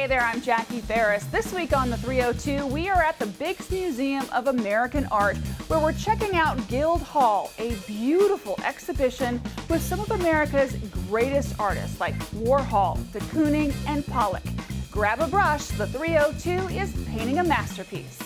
Hey there, I'm Jackie Ferris. This week on the 302, we are at the Biggs Museum of American Art, where we're checking out Guildhall, a beautiful exhibition with some of America's greatest artists like Warhol, de Kooning, and Pollock. Grab a brush, the 302 is painting a masterpiece.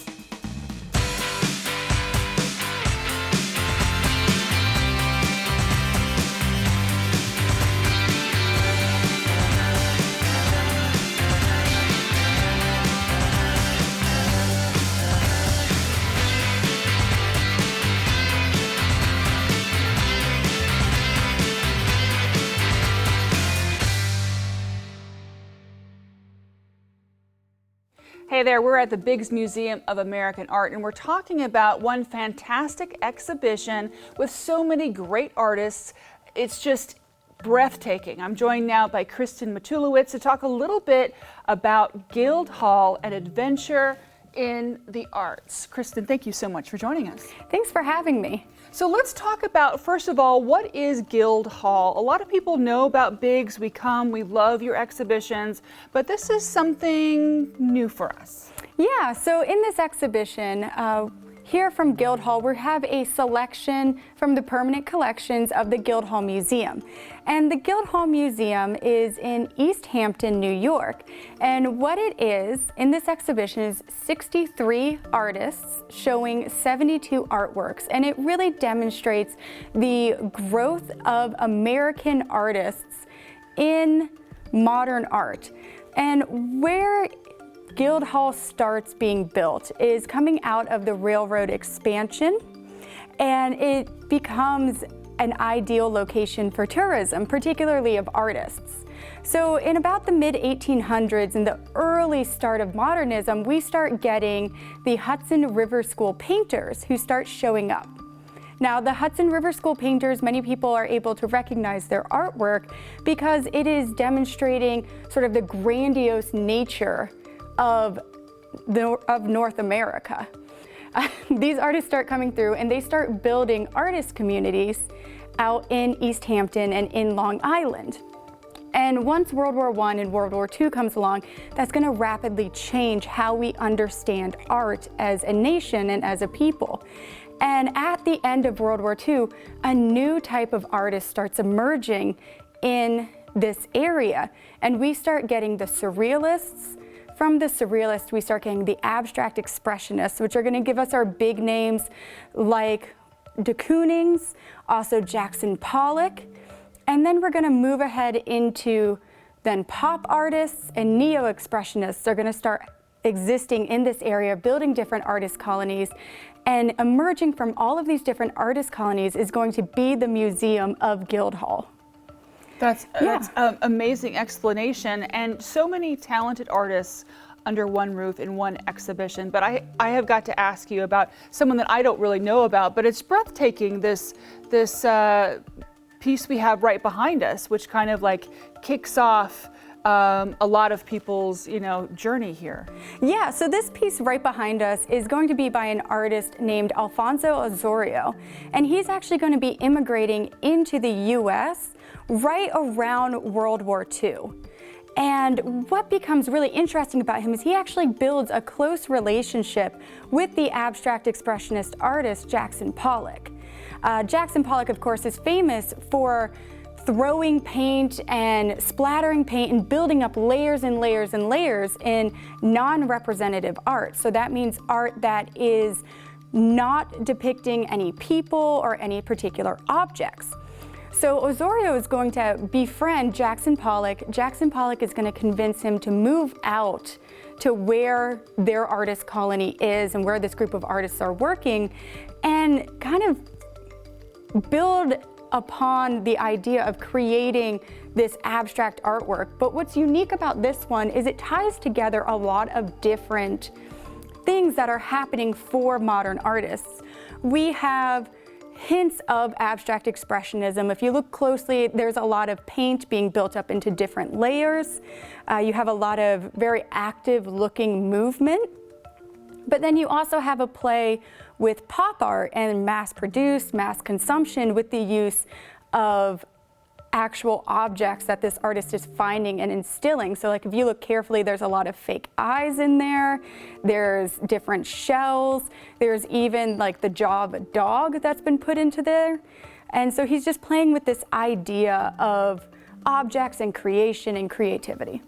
Hey there, we're at the Biggs Museum of American Art, and we're talking about one fantastic exhibition with so many great artists. It's just breathtaking. I'm joined now by Kristen Matulowicz to talk a little bit about Guildhall, an adventure in the arts. Kristen, thank you so much for joining us. Thanks for having me. So let's talk about, first of all, what is Guildhall? A lot of people know about Biggs. We come, we love your exhibitions, but this is something new for us. Yeah, so in this exhibition, here from Guildhall, we have a selection from the permanent collections of the Guildhall Museum. And the Guildhall Museum is in East Hampton, New York. And what it is in this exhibition is 63 artists showing 72 artworks. And it really demonstrates the growth of American artists in modern art. And where Guildhall starts being built is coming out of the railroad expansion, and it becomes an ideal location for tourism, particularly of artists. So in about the mid-1800s and the early start of modernism, we start getting the Hudson River School painters who start showing up. Now, the Hudson River School painters, many people are able to recognize their artwork because it is demonstrating sort of the grandiose nature of North America. These artists start coming through and they start building artist communities out in East Hampton and in Long Island. And once World War I and World War II comes along, that's going to rapidly change how we understand art as a nation and as a people. And at the end of World War II, a new type of artist starts emerging in this area. And we start getting the surrealists. From the surrealists, we start getting the abstract expressionists, which are going to give us our big names like de Kooning's, also Jackson Pollock. And then we're going to move ahead into then pop artists and neo-expressionists are going to start existing in this area, building different artist colonies. And emerging from all of these different artist colonies is going to be the Museum of Guildhall. That's an amazing explanation, and so many talented artists under one roof in one exhibition. But I have got to ask you about someone that I don't really know about, but it's breathtaking, this piece we have right behind us, which kind of like kicks off a lot of people's, journey here. Yeah, so this piece right behind us is going to be by an artist named Alfonso Osorio, and he's actually going to be immigrating into the U.S. right around World War II. And what becomes really interesting about him is he actually builds a close relationship with the abstract expressionist artist Jackson Pollock. Jackson Pollock, of course, is famous for throwing paint and splattering paint and building up layers and layers and layers in non-representative art. So that means art that is not depicting any people or any particular objects. So Osorio is going to befriend Jackson Pollock. Jackson Pollock is going to convince him to move out to where their artist colony is and where this group of artists are working, and kind of build upon the idea of creating this abstract artwork. But what's unique about this one is it ties together a lot of different things that are happening for modern artists. We have hints of abstract expressionism. If you look closely, there's a lot of paint being built up into different layers. You have a lot of very active looking movement. But then you also have a play with pop art and mass-produced, mass consumption with the use of actual objects that this artist is finding and instilling. So like if you look carefully, there's a lot of fake eyes in there. There's different shells. There's even like the jaw of a dog that's been put into there. And so he's just playing with this idea of objects and creation and creativity.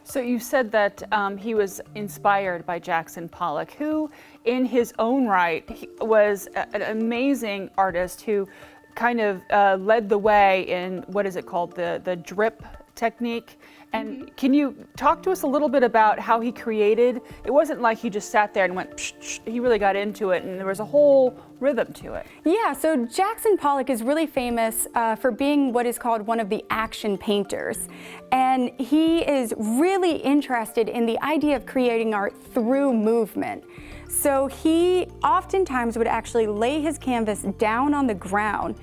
So you said that he was inspired by Jackson Pollock, who in his own right was an amazing artist who kind of led the way in, what is it called, the drip technique. And can you talk to us a little bit about how he created? It wasn't like he just sat there and went, psh, psh. He really got into it, and there was a whole rhythm to it. Yeah, so Jackson Pollock is really famous for being what is called one of the action painters. And he is really interested in the idea of creating art through movement. So he oftentimes would actually lay his canvas down on the ground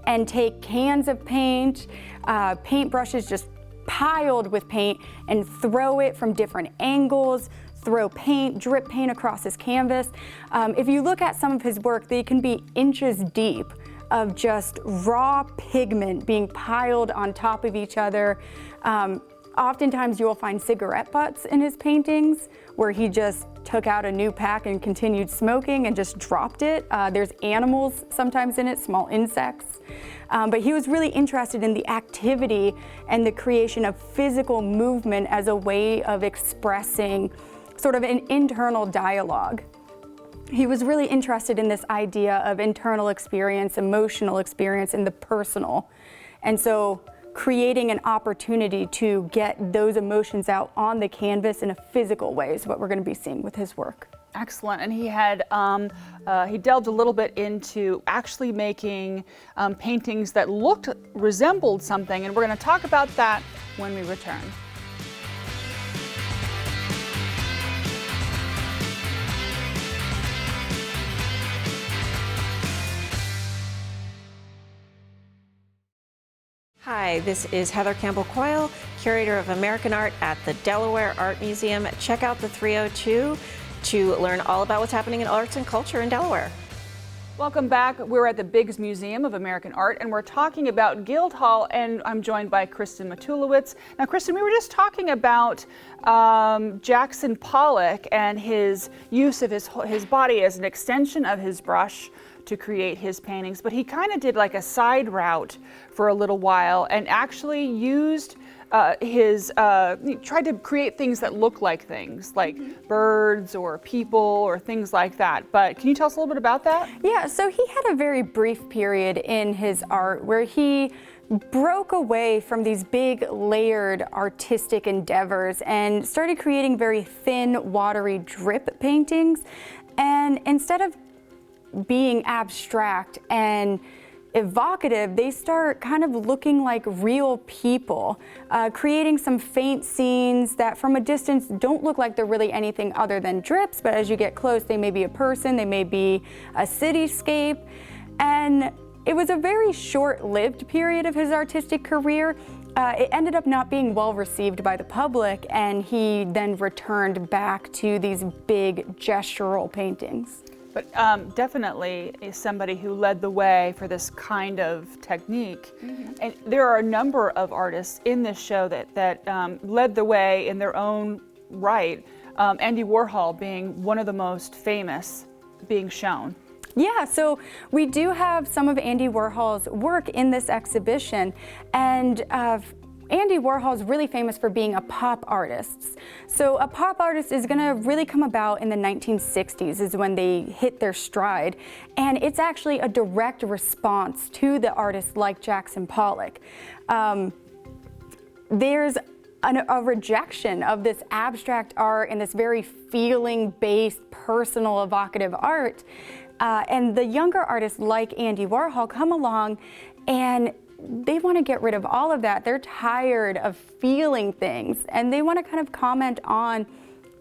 and take cans of paint, paintbrushes just piled with paint, and throw it from different angles, throw paint, drip paint across his canvas. If you look at some of his work, they can be inches deep of just raw pigment being piled on top of each other. Oftentimes you will find cigarette butts in his paintings where he just took out a new pack and continued smoking and just dropped it. There's animals sometimes in it, small insects. But he was really interested in the activity and the creation of physical movement as a way of expressing sort of an internal dialogue. He was really interested in this idea of internal experience, emotional experience, and the personal. And so creating an opportunity to get those emotions out on the canvas in a physical way is what we're going to be seeing with his work. Excellent. And he had he delved a little bit into actually making paintings that resembled something, and we're going to talk about that when we return. Hi, this is Heather Campbell Coyle, Curator of American Art at the Delaware Art Museum. Check out the 302 to learn all about what's happening in arts and culture in Delaware. Welcome back. We're at the Biggs Museum of American Art, and we're talking about Guildhall, and I'm joined by Kristen Matulowicz. Now, Kristen, we were just talking about Jackson Pollock and his use of his body as an extension of his brush to create his paintings, but he kind of did like a side route for a little while and actually used he tried to create things that look like things, like birds or people or things like that. But can you tell us a little bit about that? Yeah, so he had a very brief period in his art where he broke away from these big layered artistic endeavors and started creating very thin, watery drip paintings. And instead of being abstract and evocative, they start kind of looking like real people, creating some faint scenes that from a distance don't look like they're really anything other than drips, but as you get close, they may be a person, they may be a cityscape. And it was a very short-lived period of his artistic career. It ended up not being well received by the public, and he then returned back to these big gestural paintings. But definitely is somebody who led the way for this kind of technique. And there are a number of artists in this show that led the way in their own right, Andy Warhol being one of the most famous being shown. Yeah, so we do have some of Andy Warhol's work in this exhibition, and Andy Warhol is really famous for being a pop artist. So a pop artist is going to really come about in the 1960s is when they hit their stride. And it's actually a direct response to the artists like Jackson Pollock. There's a rejection of this abstract art and this very feeling-based, personal, evocative art. And the younger artists like Andy Warhol come along and they want to get rid of all of that. They're tired of feeling things, and they want to kind of comment on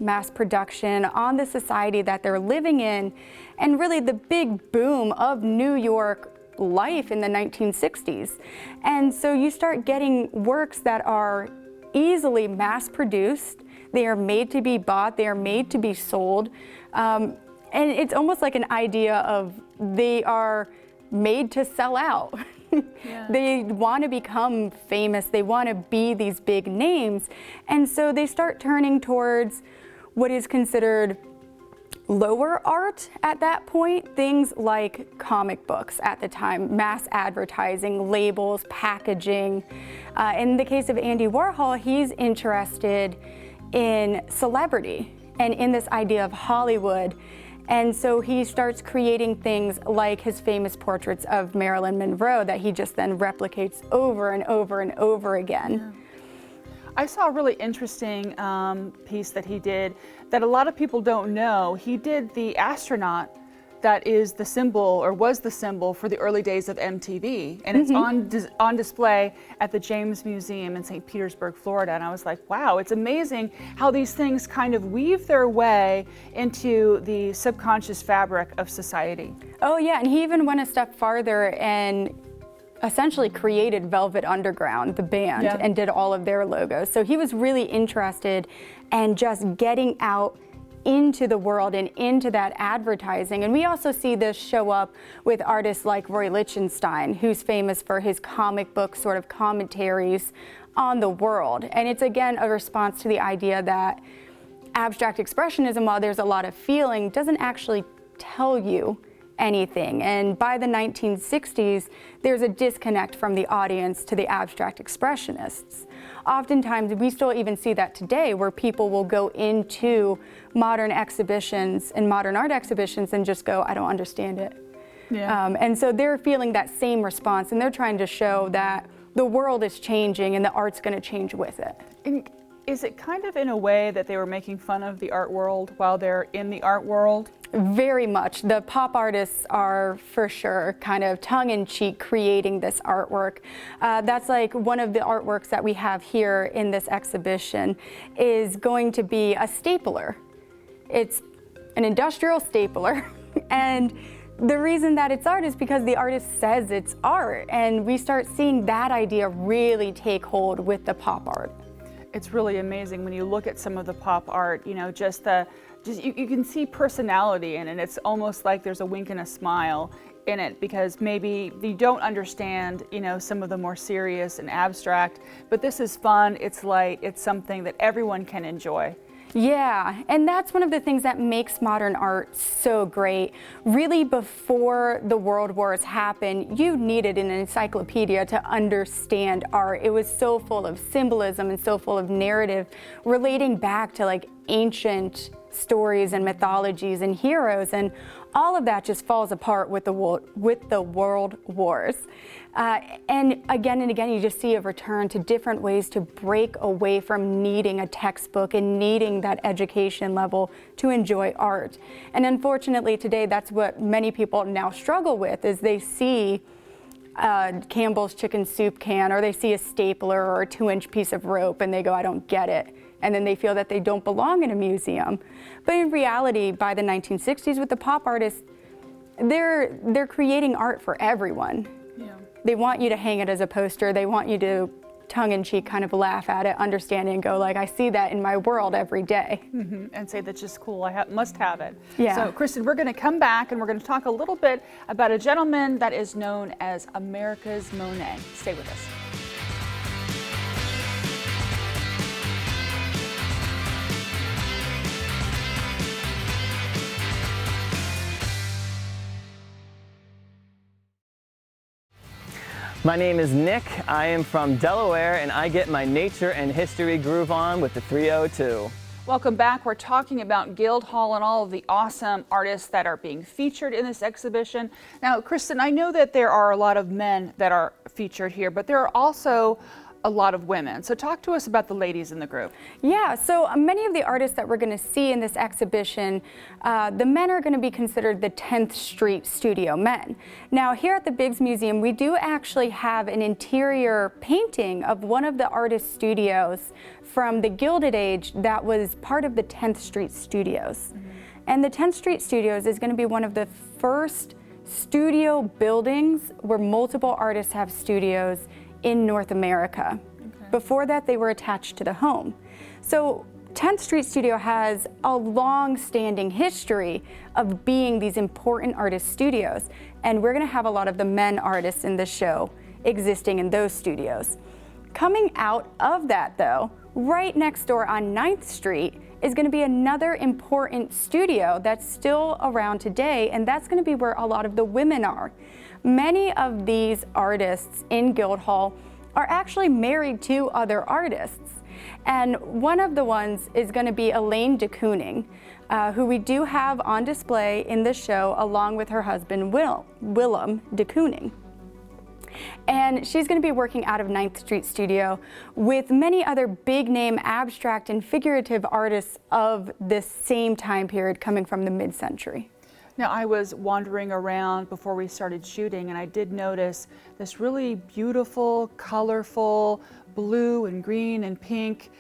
mass production, on the society that they're living in, and really the big boom of New York life in the 1960s. And so you start getting works that are easily mass produced. They are made to be bought. They are made to be sold. And it's almost like an idea of they are made to sell out. They want to become famous. They want to be these big names. And so they start turning towards what is considered lower art at that point, things like comic books at the time, mass advertising, labels, packaging. In the case of Andy Warhol, he's interested in celebrity and in this idea of Hollywood. And so he starts creating things like his famous portraits of Marilyn Monroe that he just then replicates over and over and over again. I saw a really interesting piece that he did that a lot of people don't know. He did the astronaut that is the symbol, or was the symbol, for the early days of MTV. And it's on display at the James Museum in St. Petersburg, Florida. And I was like, wow, it's amazing how these things kind of weave their way into the subconscious fabric of society. Oh yeah, and he even went a step farther and essentially created Velvet Underground, the band, and did all of their logos. So he was really interested in just getting out into the world and into that advertising. And we also see this show up with artists like Roy Lichtenstein, who's famous for his comic book sort of commentaries on the world. And it's again a response to the idea that abstract expressionism, while there's a lot of feeling, doesn't actually tell you anything. And by the 1960s, there's a disconnect from the audience to the abstract expressionists. Oftentimes, we still even see that today, where people will go into modern exhibitions and modern art exhibitions and just go, I don't understand it. And so they're feeling that same response, and they're trying to show that the world is changing and the art's going to change with it. And is it kind of in a way that they were making fun of the art world while they're in the art world? Very much. The pop artists are for sure kind of tongue-in-cheek creating this artwork. That's like one of the artworks that we have here in this exhibition is going to be a stapler. It's an industrial stapler. And the reason that it's art is because the artist says it's art. And we start seeing that idea really take hold with the pop art. It's really amazing when you look at some of the pop art, you know, you can see personality in it. It's almost like there's a wink and a smile in it, because maybe you don't understand, you know, some of the more serious and abstract, but this is fun, it's light, it's something that everyone can enjoy. Yeah, and that's one of the things that makes modern art so great. Really, before the world wars happened, you needed an encyclopedia to understand art. It was so full of symbolism and so full of narrative relating back to like ancient stories and mythologies and heroes, and all of that just falls apart with the world wars. And again, you just see a return to different ways to break away from needing a textbook and needing that education level to enjoy art. And unfortunately today, that's what many people now struggle with, is they see Campbell's chicken soup can, or they see a stapler or a 2-inch piece of rope and they go, I don't get it. And then they feel that they don't belong in a museum. But in reality, by the 1960s with the pop artists, they're creating art for everyone. Yeah. They want you to hang it as a poster. They want you to tongue-in-cheek kind of laugh at it, understand it, and go like, I see that in my world every day. And say, that's just cool, must have it. Yeah. So Kristen, we're gonna come back and we're gonna talk a little bit about a gentleman that is known as America's Monet. Stay with us. My name is Nick. I am from Delaware, and I get my nature and history groove on with the 302. Welcome back. We're talking about Guildhall and all of the awesome artists that are being featured in this exhibition. Now, Kristen, I know that there are a lot of men that are featured here, but there are also a lot of women. So talk to us about the ladies in the group. Yeah, so many of the artists that we're going to see in this exhibition, the men are going to be considered the 10th Street studio men. Now here at the Biggs Museum, we do actually have an interior painting of one of the artist studios from the Gilded Age that was part of the 10th Street Studios. And the 10th Street Studios is going to be one of the first studio buildings where multiple artists have studios in North America. Before that, they were attached to the home. So 10th Street Studio has a long-standing history of being these important artist studios, and we're gonna have a lot of the men artists in the show existing in those studios. Coming out of that though, right next door on 9th Street is going to be another important studio that's still around today, and that's going to be where a lot of the women are. Many of these artists in Guildhall are actually married to other artists, and one of the ones is going to be Elaine de Kooning, who we do have on display in the show along with her husband Willem de Kooning. And she's going to be working out of 9th Street Studio with many other big name abstract and figurative artists of this same time period coming from the mid-century. Now, I was wandering around before we started shooting, and I did notice this really beautiful, colorful blue and green and pink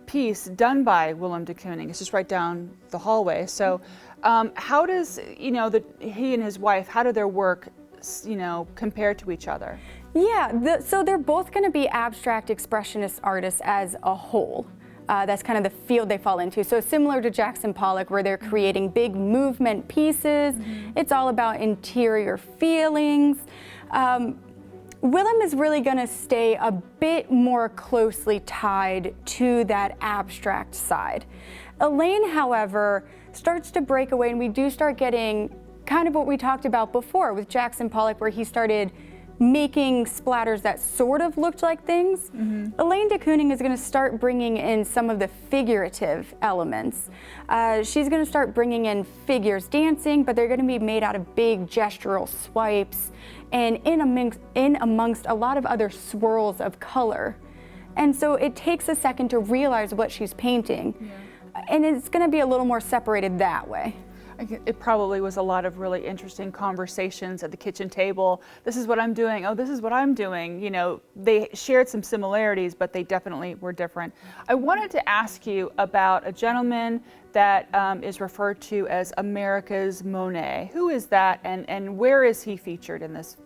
piece done by Willem de Kooning. It's just right down the hallway. So how does, he and his wife, how do their work compare to each other? Yeah, so they're both going to be abstract expressionist artists as a whole. That's kind of the field they fall into. So similar to Jackson Pollock, where they're creating big movement pieces. It's all about interior feelings. Willem is really going to stay a bit more closely tied to that abstract side. Elaine, however, starts to break away, and we do start getting kind of what we talked about before with Jackson Pollock, where he started making splatters that sort of looked like things. Elaine de Kooning is going to start bringing in some of the figurative elements. She's going to start bringing in figures dancing, but they're going to be made out of big gestural swipes and in amongst a lot of other swirls of color. And so it takes a second to realize what she's painting. And it's going to be a little more separated that way. It probably was a lot of really interesting conversations at the kitchen table. This is what I'm doing. Oh, this is what I'm doing. They shared some similarities, but they definitely were different. I wanted to ask you about a gentleman that is referred to as America's Monet. Who is that, and where is he featured in this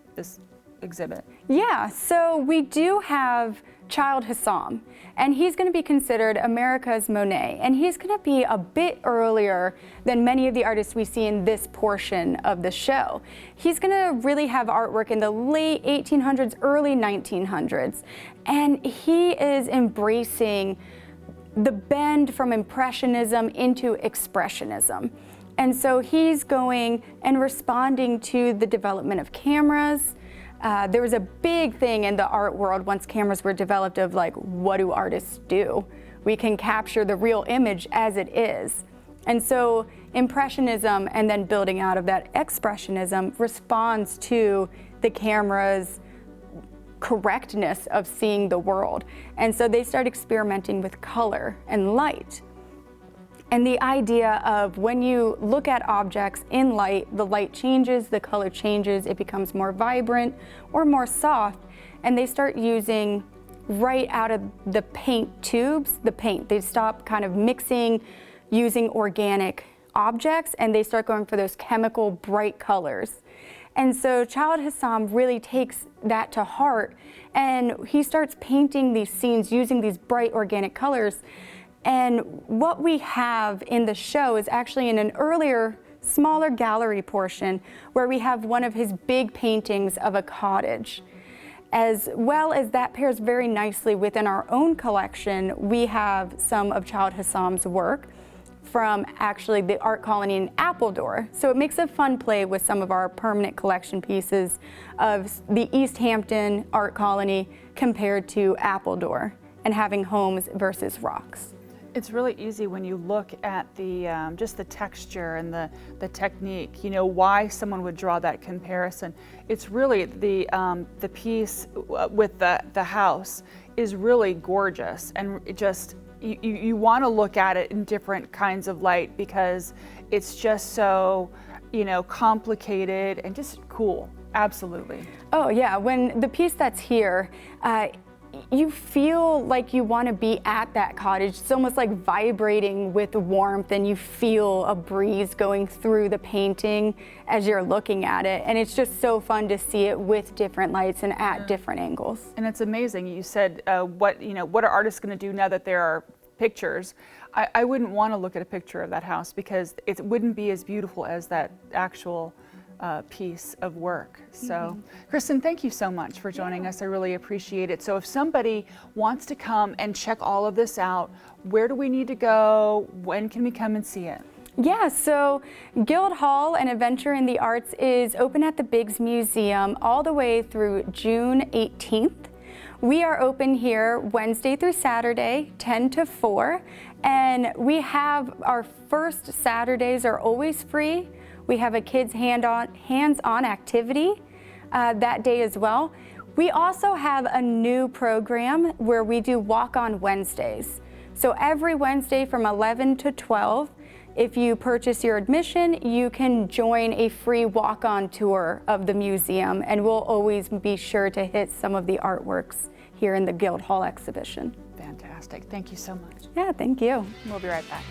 exhibit? Yeah, so we do have Childe Hassam, and he's going to be considered America's Monet, and he's going to be a bit earlier than many of the artists we see in this portion of the show. He's going to really have artwork in the late 1800s, early 1900s, and he is embracing the bend from Impressionism into Expressionism. And so he's going and responding to the development of cameras. There was a big thing in the art world once cameras were developed of like, what do artists do? We can capture the real image as it is. And so Impressionism and then building out of that Expressionism responds to the camera's correctness of seeing the world. And so they start experimenting with color and light. And the idea of when you look at objects in light, the light changes, the color changes, it becomes more vibrant or more soft, and they start using right out of the paint tubes, the paint. They stop kind of mixing, using organic objects, and they start going for those chemical bright colors. And so Childe Hassam really takes that to heart, and he starts painting these scenes using these bright organic colors. And what we have in the show is actually in an earlier, smaller gallery portion where we have one of his big paintings of a cottage. As well as that pairs very nicely within our own collection, we have some of Childe Hassam's work from actually the art colony in Appledore. So it makes a fun play with some of our permanent collection pieces of the East Hampton art colony compared to Appledore and having homes versus rocks. It's really easy when you look at the just the texture and the technique, why someone would draw that comparison. It's really the piece with the house is really gorgeous, and it just you want to look at it in different kinds of light because it's just so complicated and just cool. Absolutely. Oh yeah, when the piece that's here, you feel like you want to be at that cottage. It's almost like vibrating with warmth, and you feel a breeze going through the painting as you're looking at it. And it's just so fun to see it with different lights and at different angles. And it's amazing. You said, what are artists going to do now that there are pictures? I wouldn't want to look at a picture of that house because it wouldn't be as beautiful as that actual piece of work. So, Kristen, thank you so much for joining us. I really appreciate it. So if somebody wants to come and check all of this out, where do we need to go? When can we come and see it? Yeah, so Guildhall, an Adventure in the Arts, is open at the Biggs Museum all the way through June 18th. We are open here Wednesday through Saturday, 10 to 4, and we have our first Saturdays are always free. We have a kids hands-on activity that day as well. We also have a new program where we do walk-on Wednesdays. So every Wednesday from 11 to 12, if you purchase your admission, you can join a free walk-on tour of the museum, and we'll always be sure to hit some of the artworks here in the Guildhall exhibition. Fantastic. Thank you so much. Yeah, thank you. We'll be right back.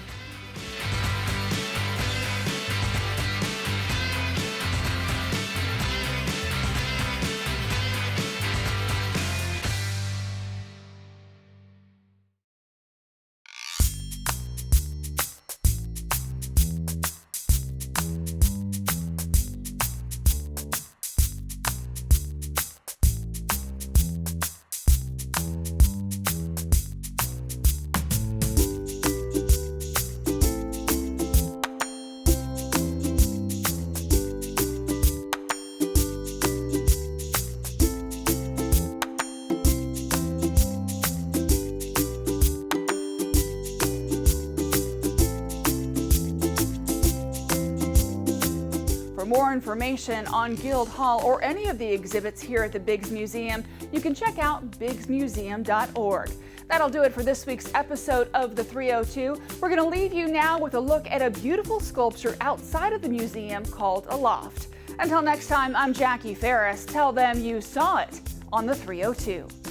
For more information on Guildhall or any of the exhibits here at the Biggs Museum, you can check out biggsmuseum.org. That'll do it for this week's episode of The 302. We're going to leave you now with a look at a beautiful sculpture outside of the museum called a loft. Until next time, I'm Jackie Ferris. Tell them you saw it on The 302.